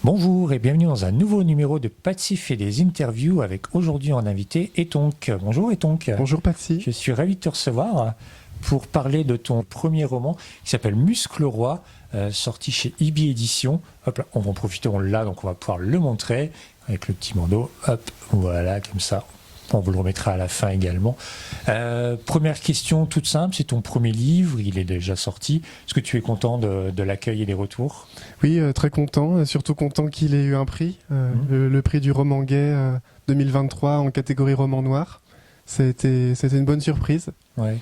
Bonjour et bienvenue dans un nouveau numéro de Patsy fait des interviews avec aujourd'hui en invité Etonk. Bonjour Etonk. Bonjour Patsy. Je suis ravi de te recevoir pour parler de ton premier roman qui s'appelle Muscle Roi, sorti chez Ibi Éditions. Hop là, on va en profiter, on l'a, donc on va pouvoir le montrer avec le petit bandeau. Hop, voilà, comme ça. On vous le remettra à la fin également. Première question toute simple, c'est ton premier livre, il est déjà sorti. Est-ce que tu es content de l'accueil et des retours ? Oui, très content, surtout content qu'il ait eu un prix, le prix du roman gay 2023 en catégorie roman noir. C'était une bonne surprise. Ouais.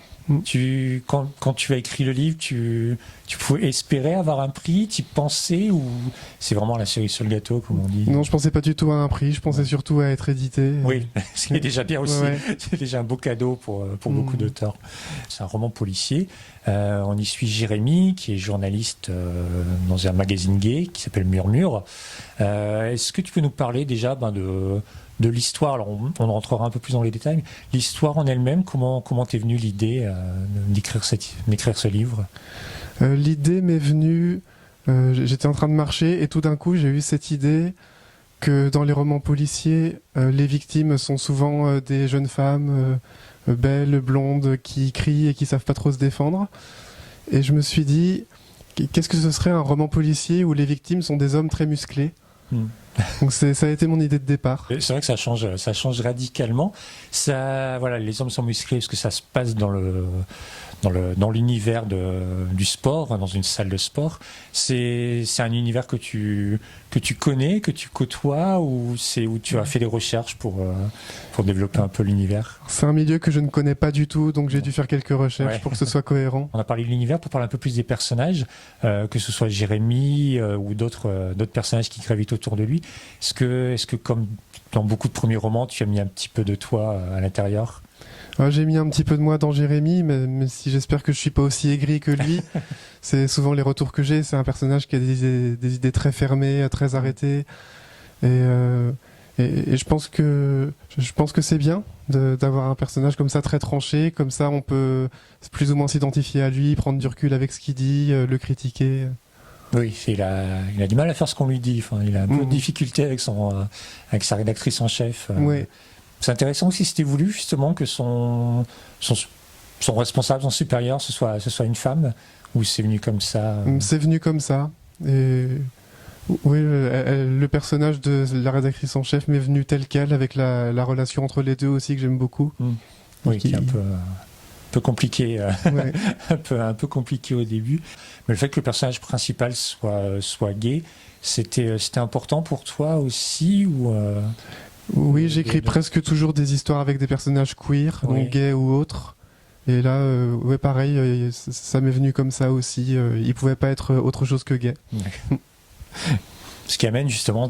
Quand tu as écrit le livre, tu pouvais espérer avoir un prix, tu pensais, ou c'est vraiment la cerise sur le gâteau, comme on dit? Non, je pensais pas du tout à un prix, je pensais surtout à être édité. Oui, ce qui est déjà bien aussi. Ouais. C'est déjà un beau cadeau pour beaucoup d'auteurs. C'est un roman policier. On y suit Jérémy, qui est journaliste dans un magazine gay qui s'appelle Murmure. Est-ce que tu peux nous parler déjà de l'histoire? Alors on rentrera un peu plus dans les détails, mais l'histoire en elle-même, comment t'es venue l'idée d'écrire ce livre? L'idée m'est venue, j'étais en train de marcher et tout d'un coup j'ai eu cette idée que dans les romans policiers, les victimes sont souvent des jeunes femmes belles, blondes, qui crient et qui savent pas trop se défendre. Et je me suis dit, qu'est-ce que ce serait un roman policier où les victimes sont des hommes très musclés? Donc ça a été mon idée de départ. C'est vrai que ça change radicalement. Voilà, les hommes sont musclés parce que ça se passe dans l'univers du sport, dans une salle de sport. C'est un univers que tu connais, que tu côtoies, ou c'est où tu as fait des recherches pour développer un peu l'univers? C'est un milieu que je ne connais pas du tout, donc j'ai dû faire quelques recherches pour que ce soit cohérent. On a parlé de l'univers, pour parler un peu plus des personnages, que ce soit Jérémy ou d'autres personnages qui gravitent autour de lui. Est-ce que comme dans beaucoup de premiers romans, tu as mis un petit peu de toi à l'intérieur? J'ai mis un petit peu de moi dans Jérémy, mais si j'espère que je suis pas aussi aigri que lui. C'est souvent les retours que j'ai. C'est un personnage qui a des idées très fermées, très arrêtées. Et je pense que c'est bien d'avoir un personnage comme ça très tranché. Comme ça, on peut plus ou moins s'identifier à lui, prendre du recul avec ce qu'il dit, le critiquer. Oui, il a du mal à faire ce qu'on lui dit. Enfin, il a un peu de difficulté avec sa rédactrice en chef. Ouais. C'est intéressant aussi, c'était voulu justement que son responsable, son supérieur, ce soit une femme, ou c'est venu comme ça? C'est venu comme ça. Et oui, le personnage de la rédactrice en chef m'est venu tel quel, avec la relation entre les deux aussi que j'aime beaucoup. Oui, qui est un peu compliqué, ouais. un peu compliqué au début. Mais le fait que le personnage principal soit gay, c'était important pour toi aussi, ou Oui, j'écris presque toujours des histoires avec des personnages queer, donc gays ou autres. Et là, pareil, ça m'est venu comme ça aussi. Il pouvait pas être autre chose que gay. Ce qui amène justement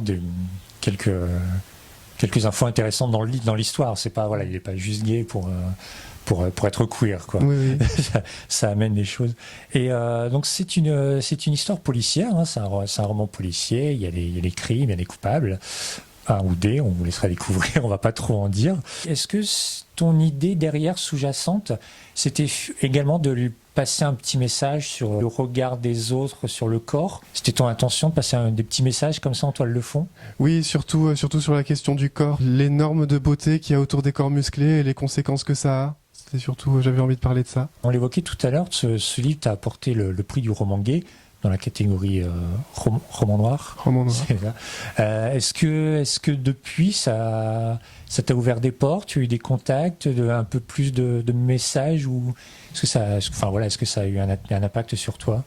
quelques infos intéressantes dans l'histoire. C'est pas, voilà, il n'est pas juste gay pour être queer, quoi. Oui. ça amène des choses. Et donc c'est une histoire policière, hein, c'est un roman policier. Il y a des crimes, il y a des coupables. Un ou des, on vous laissera découvrir, on va pas trop en dire. Est-ce que ton idée derrière, sous-jacente, c'était également de lui passer un petit message sur le regard des autres, sur le corps? C'était ton intention de passer des petits messages comme ça en toile de fond? Oui, surtout sur la question du corps, les normes de beauté qu'il y a autour des corps musclés et les conséquences que ça a. C'était surtout, j'avais envie de parler de ça. On l'évoquait tout à l'heure, ce livre t'a apporté le prix du roman gay dans la catégorie roman noir. Roman noir. Est-ce que depuis, ça t'a ouvert des portes? Tu as eu des contacts, un peu plus de messages, ou est-ce que ça a eu un impact sur toi?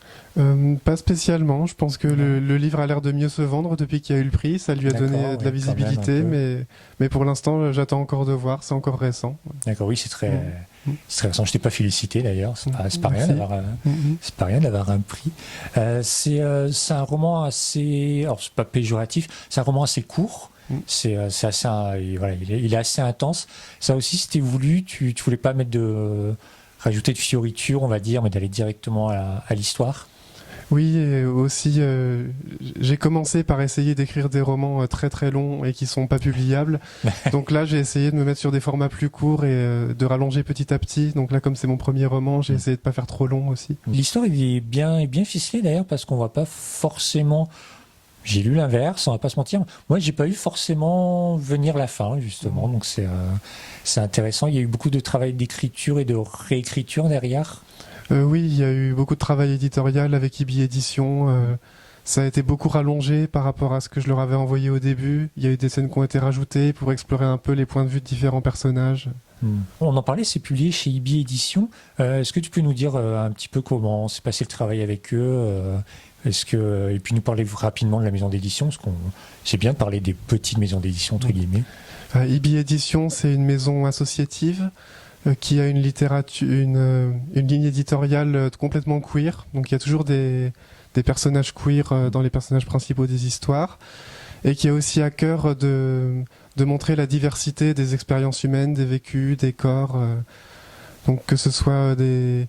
Pas spécialement. Je pense que le livre a l'air de mieux se vendre depuis qu'il y a eu le prix. Ça lui a donné de la visibilité, mais pour l'instant, j'attends encore de voir. C'est encore récent. D'accord, oui, c'est très récent. Je t'ai pas félicité d'ailleurs. C'est pas rien d'avoir un prix. C'est un roman assez, alors c'est pas péjoratif, c'est un roman assez court. C'est assez, il est assez intense. Ça aussi, c'était voulu. Tu voulais pas rajouter de fioritures, on va dire, mais d'aller directement à l'histoire? Oui, et aussi, j'ai commencé par essayer d'écrire des romans très très longs et qui sont pas publiables. Donc là, j'ai essayé de me mettre sur des formats plus courts et de rallonger petit à petit. Donc là, comme c'est mon premier roman, j'ai essayé de pas faire trop long aussi. L'histoire est bien ficelée d'ailleurs, parce qu'on voit pas forcément J'ai lu l'inverse, on va pas se mentir. Moi, j'ai pas vu forcément venir la fin, justement. Donc c'est intéressant. Il y a eu beaucoup de travail d'écriture et de réécriture derrière. Oui, il y a eu beaucoup de travail éditorial avec IBI Édition. Ça a été beaucoup rallongé par rapport à ce que je leur avais envoyé au début. Il y a eu des scènes qui ont été rajoutées pour explorer un peu les points de vue de différents personnages. On en parlait, c'est publié chez IBI Édition. Est-ce que tu peux nous dire un petit peu comment s'est passé le travail avec eux et puis nous parler rapidement de la maison d'édition, parce qu'on c'est bien de parler des petites maisons d'édition, entre guillemets. IBI Édition, c'est une maison associative qui a une littérature, une ligne éditoriale complètement queer. Donc il y a toujours des personnages queer dans les personnages principaux des histoires, et qui a aussi à cœur de montrer la diversité des expériences humaines, des vécus, des corps. Donc que ce soit des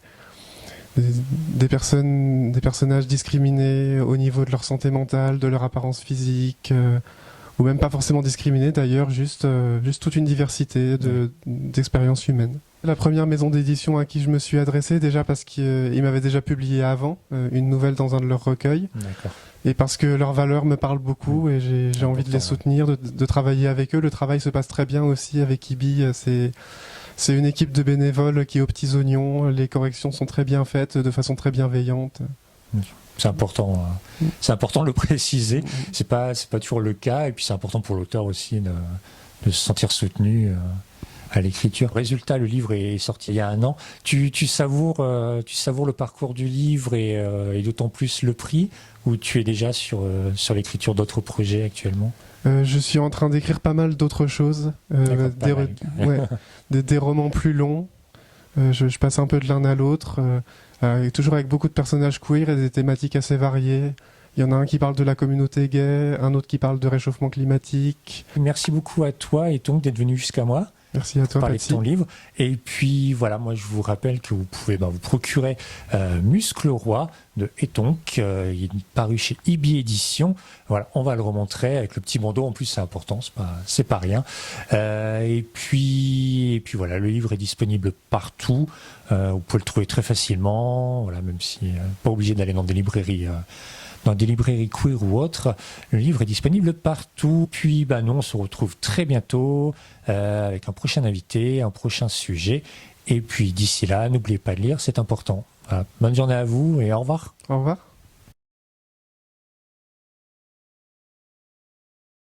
personnages discriminés au niveau de leur santé mentale, de leur apparence physique, ou même pas forcément discriminés d'ailleurs, juste toute une diversité d'expériences humaines. La première maison d'édition à qui je me suis adressé, déjà parce qu'ils m'avaient déjà publié avant une nouvelle dans un de leurs recueils, et parce que leurs valeurs me parlent beaucoup et j'ai envie de les soutenir, de travailler avec eux. Le travail se passe très bien aussi avec IBI, c'est une équipe de bénévoles qui est aux petits oignons, les corrections sont très bien faites, de façon très bienveillante. C'est important de le préciser. C'est pas toujours le cas, et puis c'est important pour l'auteur aussi de se sentir soutenu à l'écriture. Résultat, le livre est sorti il y a 1 an. Tu savoures le parcours du livre et d'autant plus le prix, ou tu es déjà sur l'écriture d'autres projets actuellement? Je suis en train d'écrire pas mal d'autres choses, des romans plus longs. Je passe un peu de l'un à l'autre, toujours avec beaucoup de personnages queer et des thématiques assez variées. Il y en a un qui parle de la communauté gay, un autre qui parle de réchauffement climatique. Merci beaucoup à toi et donc d'être venu jusqu'à moi. Merci à toi, parler de ton livre. Et puis voilà, moi je vous rappelle que vous pouvez vous procurer Muscle Roi de Etonk. Il est paru chez IBI Édition. Voilà, on va le remontrer avec le petit bandeau. En plus, c'est important, c'est pas rien. Et puis voilà, le livre est disponible partout. Vous pouvez le trouver très facilement. Voilà, même si pas obligé d'aller dans des librairies. Dans des librairies queer ou autres, le livre est disponible partout. Puis nous, on se retrouve très bientôt avec un prochain invité, un prochain sujet. Et puis d'ici là, n'oubliez pas de lire, c'est important. Voilà. Bonne journée à vous et au revoir. Au revoir.